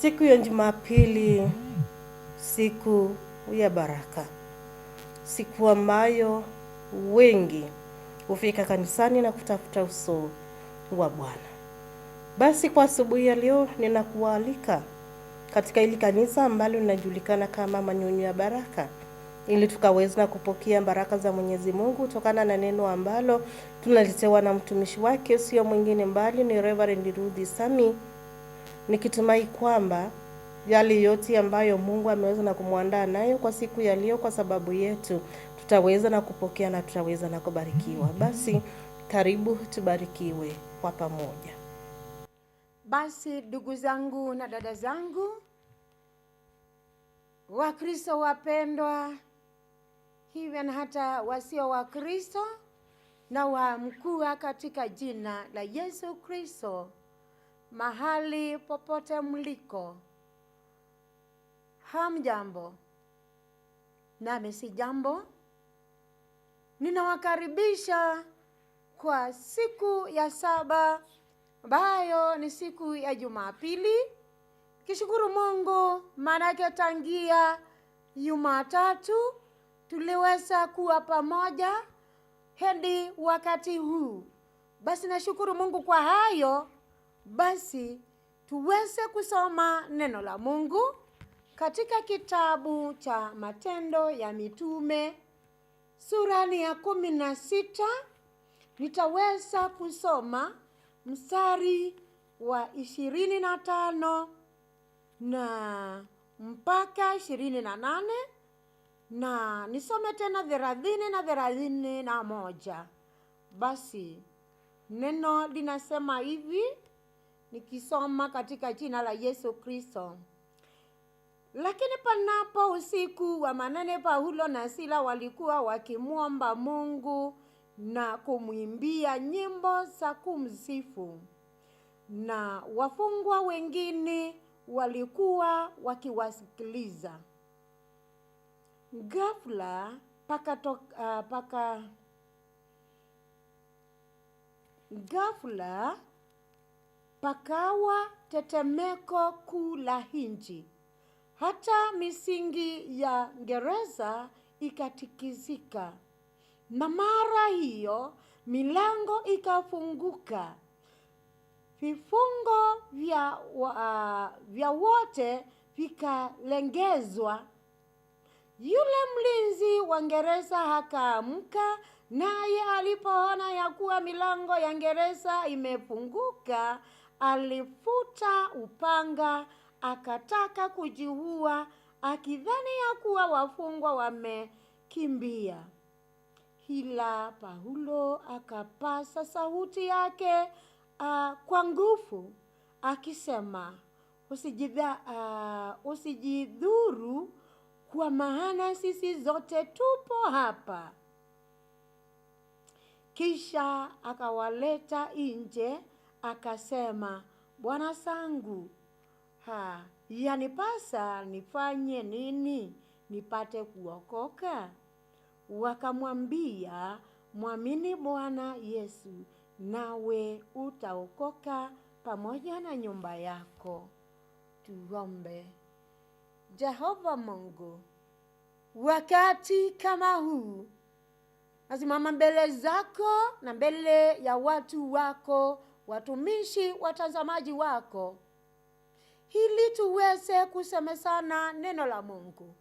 Siku ya Jumapili, siku ya baraka, siku ambayo wengi hufika kanisani na kutafuta uso wa Bwana. Basi kwa asubuhi ya leo ninakualika katika hili kanisa ambalo linajulikana kama Manyunyu ya Baraka, ili tukaweza kupokea baraka za Mwenyezi Mungu kutokana na neno ambalo tunaletewa na mtumishi wake, sio mwingine mbali ni Reverend Ruth Sami, nikitumai kwamba yale yote ambayo Mungu ameweza na kumwandaa nayo kwa siku ya leo kwa sababu yetu, tutaweza na kupokea na tutaweza na kubarikiwa. Basi karibu tubarikiwe kwa pamoja. Basi ndugu zangu na dada zangu, Wakristo wapendwa, hivyo na hata wasio Wakristo, na waamkua katika jina la Yesu Kristo, mahali popote mliko, hamjambo nami si jambo. Ninawakaribisha kwa siku ya saba ambayo ni siku ya Jumapili. Kishukuru Mungu maana tangia Jumatatu tuliweza kuwa pamoja hadi wakati huu. Basi nashukuru Mungu kwa hayo. Basi tuweze kusoma neno la Mungu katika kitabu cha Matendo ya Mitume sura ya 16. Nitaweza kusoma mstari wa 25 na mpaka 28, na nisome tena 30 na 31. Basi neno linasema hivi, nikisoma katika jina la Yesu Kristo. Lakini panapo usiku wa manane, Paulo na Sila walikuwa wakimwomba Mungu na kumwimbia nyimbo za kumsifu, na wafungwa wengine walikuwa wakiwasikiliza. Ghafla pakawa tetemeko kuu la nchi, hata misingi ya gereza ikatikisika, na mara hiyo milango ikafunguka, vifungo vya wote vikalengezwa. Yule mlinzi wa gereza akaamka, naye alipoona ya kuwa milango ya gereza imefunguka, alifuta upanga akataka kujiua, akidhani ya kuwa wafungwa wamekimbia. Ila Paulo akapaza sauti yake kwa nguvu akisema, usijidhuru, kwa maana sisi zote tupo hapa. Kisha akawaleta nje akasema, Bwana zangu, yanipasa nifanye nini nipate kuokoka? Wakamwambia, mwamini Bwana Yesu, nawe utaokoka pamoja na nyumba yako. Tuombe. Jehova Mungu, wakati kama huu nasimama mbele zako na mbele ya watu wako, watumishi, watazamaji wako, ili tuweze kusemezana neno la Mungu.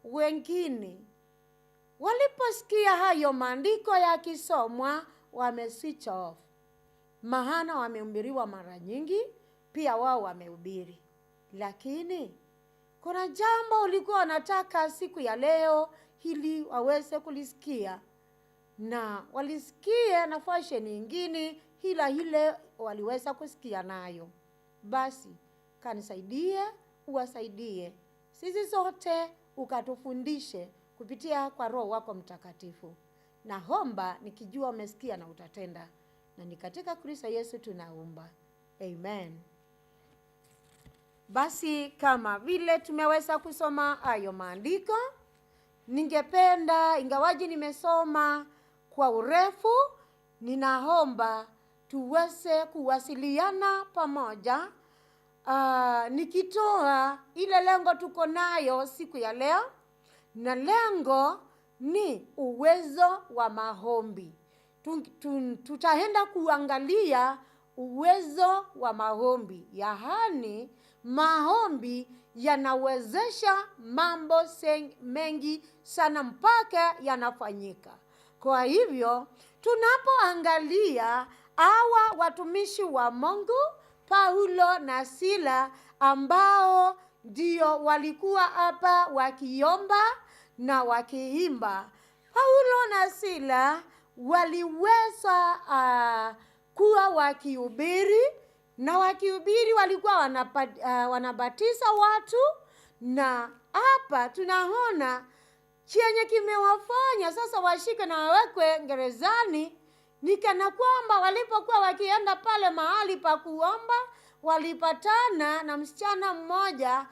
Wengine waliposikia hayo maandiko yakisomwa wameswitch off, maana wamehubiriwa mara nyingi, pia wao wamehubiri. Lakini kuna jambo ulikuwa unataka siku ya leo ili waweze kulisikia, na walisikie na fashion nyingine ila ile waliweza kusikia nayo. Basi kanisaidie, uwasaidie sisi sote, ukatufundishe kupitia kwa Roho wako Mtakatifu. Naomba nikijua umesikia na utatenda, na ni katika Kristo Yesu tunaomba. Amen. Basi kama vile tumeweza kusoma hayo maandiko, ningependa, ingawaji nimesoma kwa urefu, ninaomba tuweze kuwasiliana pamoja nikitoa ile lengo tuko nayo siku ya leo, na lengo ni uwezo wa maombi. Tutaenda kuangalia uwezo wa maombi, yaani maombi yanawezesha mambo mengi sana mpaka yanafanyika. Kwa hivyo tunapoangalia hawa watumishi wa Mungu Paulo na Sila, ambao ndio walikuwa hapa wakiomba na wakiimba, Paulo na Sila waliweza kuwa wakihubiri, na wakihubiri walikuwa wanabatiza watu. Na hapa tunaona chenye kimewafanya sasa washike na wawekwe gerezani, ni kana kwamba walipokuwa wakienda pale mahali pa kuomba, walipatana na msichana mmoja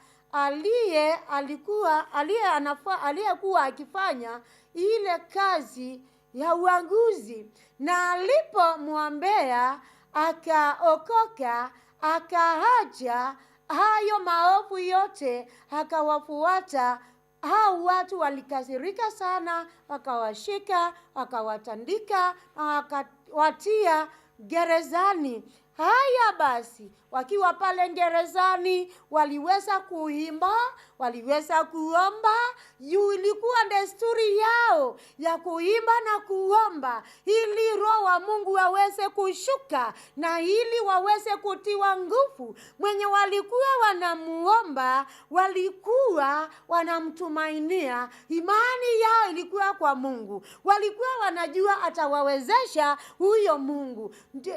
aliyekuwa akifanya ile kazi ya uaguzi, na alipomwombea akaokoka, akaacha hayo maovu yote, akawafuata. Hao watu walikasirika sana, wakawashika, wakawatandika na wakawatia gerezani. Haya basi, wakiwa pale gerezani waliweza kuimba, waliweza kuomba. Ilikuwa desturi yao ya kuimba na kuomba ili Roho wa Mungu aweze kushuka na ili waweze kutiwa nguvu. Mwenye walikuwa wanamuomba, walikuwa wanamtumainia. Imani yao ilikuwa kwa Mungu. Walikuwa wanajua atawawezesha huyo Mungu.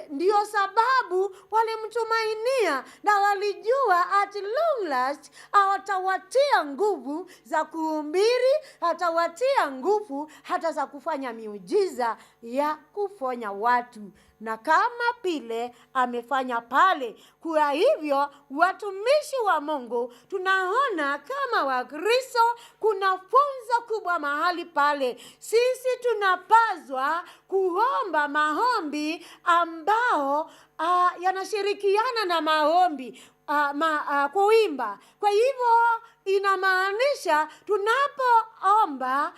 Ndio sababu walimtumainia, na walijua at long last atawatia nguvu za kuhubiri, atawatia nguvu hata za kufanya miujiza ya kuponya watu, na kama vile amefanya pale. Kwa hivyo watumishi wa Mungu, tunaona kama Wakristo kuna funzo kubwa mahali pale. Sisi tunapaswa kuomba maombi ambao yanashirikiana na maombi kuimba. Kwa hivyo inamaanisha tunapoomba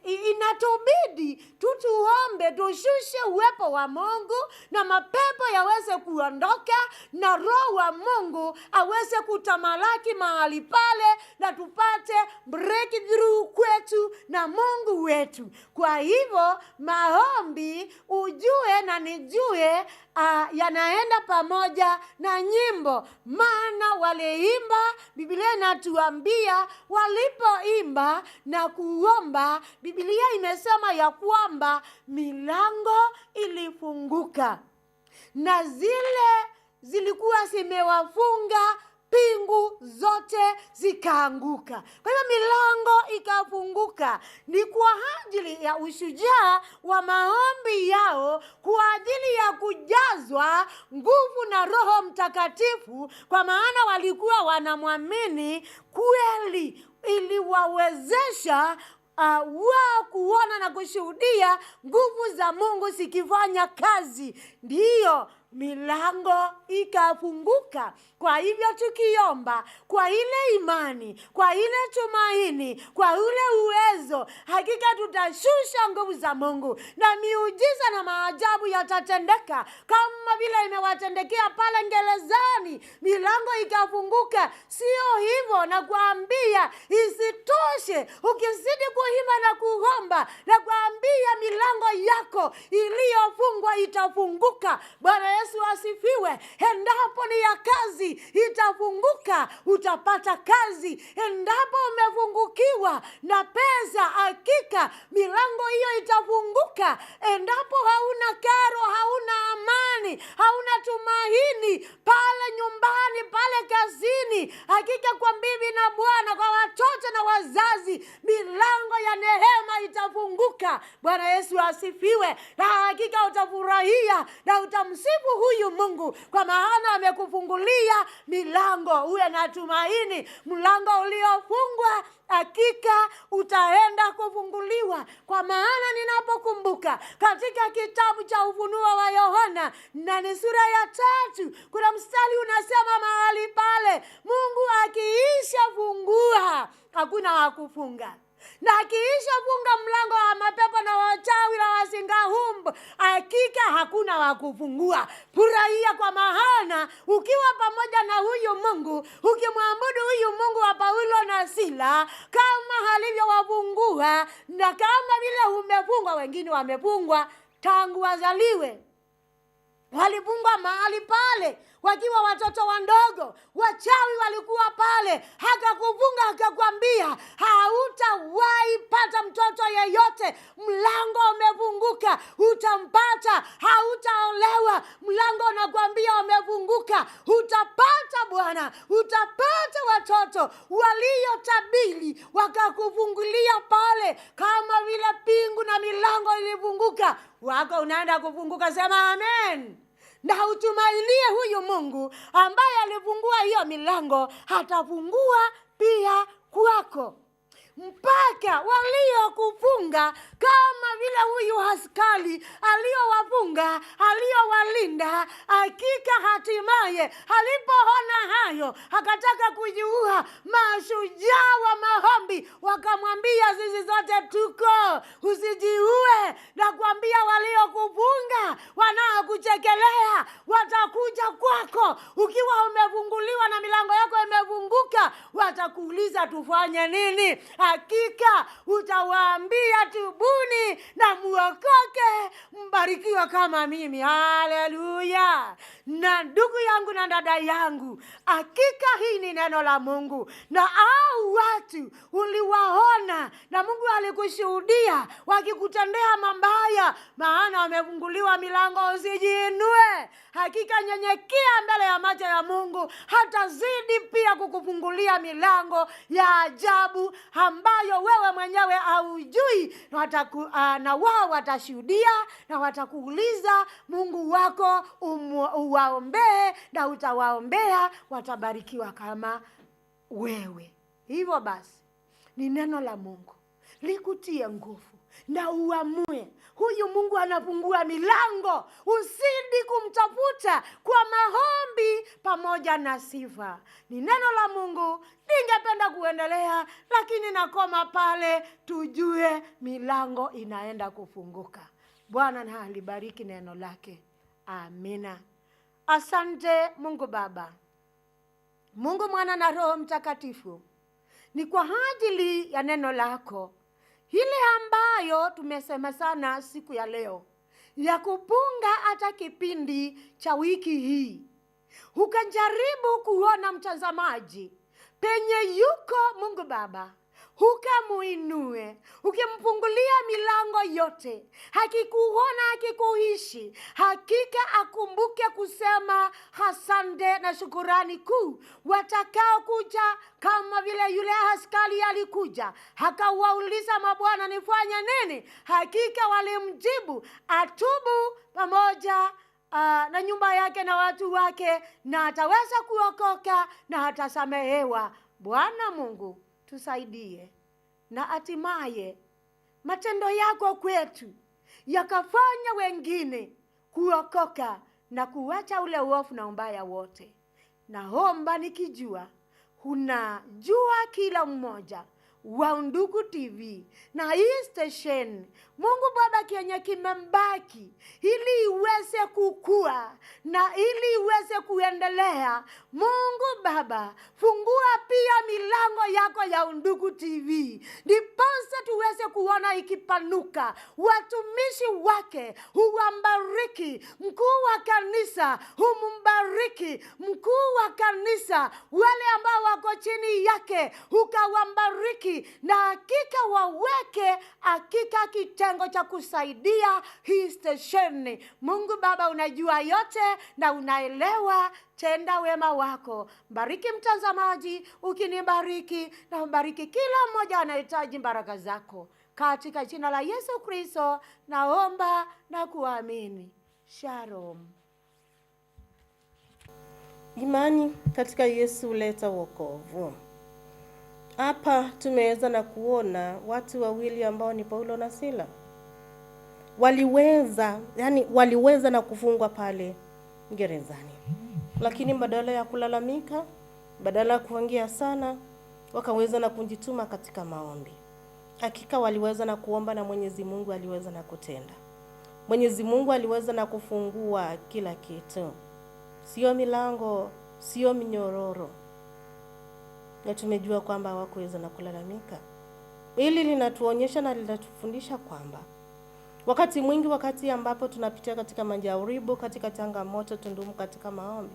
inatubidi tuombe, tushushe uwepo wa Mungu na mapepo yaweze kuondoka na Roho wa Mungu aweze kutamalaki mahali pale, na tupate breakthrough kwetu na Mungu wetu. Kwa hivyo maombi, ujue na nijue, yanaenda pamoja na nyimbo. Maana waliimba, Biblia inatuambia walipoimba na kuomba, Biblia imesema ya kwamba milango ilifunguka, na zile zilikuwa zimewafunga pingu zote zikaanguka. Kwa hiyo milango ikafunguka. Ni kwa ajili ya ushujaa wa maombi yao, kwa ajili ya kujazwa nguvu na Roho Mtakatifu, kwa maana walikuwa wanamwamini kweli. Iliwawezesha wao kuona na kushuhudia nguvu za Mungu zikifanya kazi. Ndiyo milango ikafunguka. Kwa hivyo tukiomba kwa ile imani, kwa ile tumaini, kwa ule uwezo, hakika tutashusha nguvu za Mungu na miujiza na maajabu yatatendeka, kama vile imewatendekea pale gerezani. Milango ikafunguka. Sio hivyo, na kuambia isitoshe, ukizidi kuimba na kuomba, na kuambia milango yako iliyofungwa itafunguka. Bwana Yesu asifiwe. Endapo ni ya kazi, itafunguka, utapata kazi. Endapo umefungukiwa na pesa, hakika milango hiyo itafunguka. Endapo hauna karo, hauna amani, hauna tumaini pale nyumbani, pale kazini, Hakika kwa bibi na bwana, kwa watoto na wazazi, milango ya neema itafunguka. Bwana Yesu asifiwe. Na hakika utafurahia na utamsifu huyu Mungu, kwa maana amekufungulia milango. Uwe na tumaini, mlango uliofungwa hakika utaenda kufunguliwa. Kwa maana ninapokumbuka katika kitabu cha Ufunuo wa Yohana, na ni sura ya 3, kuna mstari unasema mahali pale, Mungu akiisha fungua hakuna wa kufunga. Na akiisha funga mlango wa mapepo na wachawi na wasingahumbu, hakika hakuna wa kufungua. Furahia, kwa maana ukiwa pamoja na huyu Mungu, ukimwabudu huyu Mungu wa Paulo na Sila, kama alivyowafungua, na kama vile umefungwa, wengine wamefungwa tangu wazaliwe. Walifungwa mahali pale wakiwa watoto wandogo, wachawi walikuwa pale. Akakufunga akakwambia hautawahi pata mtoto yeyote, mlango umefunguka, utampata. Hautaolewa, mlango unakwambia umefunguka, utapata bwana, utapata watoto. Waliotabiri wakakufungulia pale, kama vile pingu na milango ilifunguka, wako unaenda kufunguka. Sema amen. Na utumainie huyu Mungu ambaye alifungua hiyo milango, hatafungua pia kwako. Mpaka waliokufunga, kama vile huyu askari aliowafunga, aliowalinda, hakika hatimaye alipoona hayo akataka kujiua. Mashujaa wa maombi wakamwambia, sisi zote tuko, usijiue. Na kuambia waliokufunga, wanaokuchekelea, watakuja kwako ukiwa umefunguliwa na milango yako imefunguka. Watakuuliza tufanye nini? Hakika utawaambia tubuni na muokoke, mbarikiwa kama mimi. Haleluya. Na ndugu yangu na dada yangu, hakika hii ni neno la Mungu. Na au watu uliwaona na Mungu alikushuhudia wakikutendea mabaya, maana wamefunguliwa milango, usijiinue. Hakika nyenyekea mbele ya macho ya Mungu, hatazidi pia kukufungulia milango ya ajabu ambayo wewe mwenyewe haujui. Na wao watashuhudia na watakuuliza Mungu wako, uwaombee, na utawaombea, watabarikiwa kama wewe. Hivyo basi ni neno la Mungu likutie nguvu, na uamue huyu Mungu anafungua milango. Usidi kumtafuta kwa maombi pamoja na sifa. Ni neno la Mungu. Ningependa kuendelea, lakini nakoma pale, tujue milango inaenda kufunguka. Bwana na alibariki neno lake. Amina. Asante Mungu Baba, Mungu Mwana na Roho Mtakatifu, ni kwa ajili ya neno lako ile ambayo tumesema sana siku ya leo, ya kupunga hata kipindi cha wiki hii. Ukajaribu kuona mtazamaji penye yuko Mungu Baba, ukamuinue, ukimfungulia milango yote. Hakikuona, hakikuishi, hakika akumbuke kusema asante na shukurani kuu. Watakao kuja kama vile yule askari alikuja, akawauliza mabwana, nifanye nini? Hakika walimjibu atubu pamoja na nyumba yake na watu wake, na ataweza kuokoka na atasamehewa. Bwana Mungu tusaidie, na hatimaye matendo yako kwetu yakafanya wengine kuokoka na kuacha ule uovu na ubaya wote. Naomba nikijua unajua kila mmoja wa Undugu TV na hii station, Mungu Baba, kenye kimembaki ili iweze kukua na ili iweze kuendelea. Mungu Baba, fungua pia milango yako ya Undugu TV, ndiposa tuweze kuona ikipanuka. Watumishi wake uwambariki, mkuu wa kanisa umbariki, mkuu wa kanisa, wale ambao wako chini yake ukawambariki, na hakika waweke hakika kitengo cha kusaidia hii station. Mungu Baba, unajua yote na unaelewa tenda wema wako. Bariki mtazamaji, ukinibariki na mbariki kila mmoja anahitaji baraka zako. Katika jina la Yesu Kristo naomba na kuamini. Shalom. Imani katika Yesu huleta wokovu. Hapa tumeweza na kuona watu wawili ambao ni Paulo na Sila. Waliweza na kufungwa pale gerezani. Lakini badala ya kulalamika, badala ya kuongea sana, wakaweza na kujituma katika maombi. Hakika waliweza na kuomba na Mwenyezi Mungu aliweza na kutenda. Mwenyezi Mungu aliweza na kufungua kila kitu. Sio milango, sio minyororo. Na tumejua kwamba hawakuweza na kulalamika. Hili linatuonyesha na linatufundisha kwamba wakati mwingi, wakati ambapo tunapitia katika majaribu, katika changamoto, tundumu katika maombi,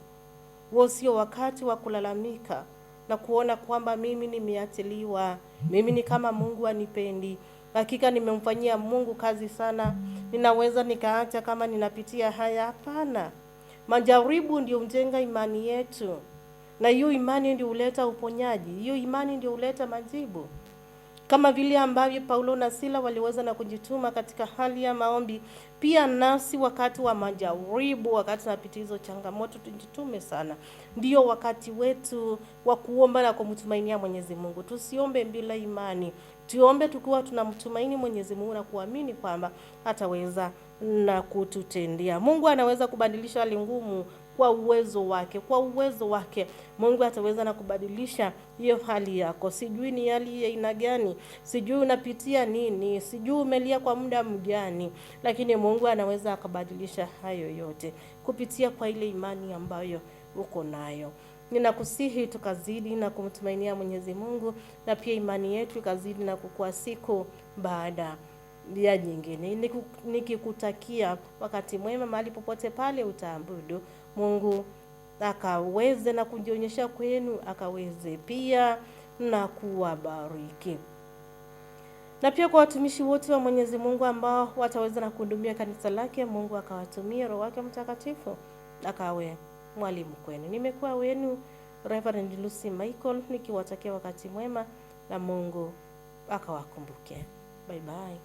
huo sio wakati wa kulalamika na kuona kwamba mimi nimeachiliwa, mimi ni kama Mungu anipendi, hakika nimemfanyia Mungu kazi sana, ninaweza nikaacha kama ninapitia haya. Hapana. Majaribu ndio mjenga imani yetu, na hiyo imani ndio huleta uponyaji, hiyo imani ndio huleta majibu. Kama vile ambavyo Paulo na Sila waliweza na kujituma katika hali ya maombi, pia nasi wakati wa majaribu, wakati tunapitia hizo changamoto, tujitume sana. Ndio wakati wetu wa kuomba na kumtumainia Mwenyezi Mungu. Tusiombe bila imani. Tuombe tukiwa tunamtumaini Mwenyezi Mungu na kuamini kwamba ataweza na kututendea. Mungu anaweza kubadilisha hali ngumu kwa uwezo wake. Kwa uwezo wake Mungu ataweza na kubadilisha hiyo hali yako. Sijui ni hali ya aina gani, sijui unapitia nini, sijui umelia kwa muda mgani, lakini Mungu anaweza akabadilisha hayo yote kupitia kwa ile imani ambayo uko nayo. Ninakusihi tukazidi na kumtumainia Mwenyezi Mungu, na pia imani yetu ikazidi na kukua siku baada ya nyingine. Nikikutakia wakati mwema mahali popote pale utaabudu. Mungu akaweze na kujionyesha kwenu, akaweze pia na kuwabariki. Na pia kwa watumishi wote wa Mwenyezi Mungu ambao wataweza na kuhudumia kanisa lake, Mungu akawatumie Roho wake Mtakatifu akawe mwalimu kwenu. Nimekuwa wenu Reverend Lucy Michael, nikiwatakia wakati mwema na Mungu akawakumbuke. Bye bye.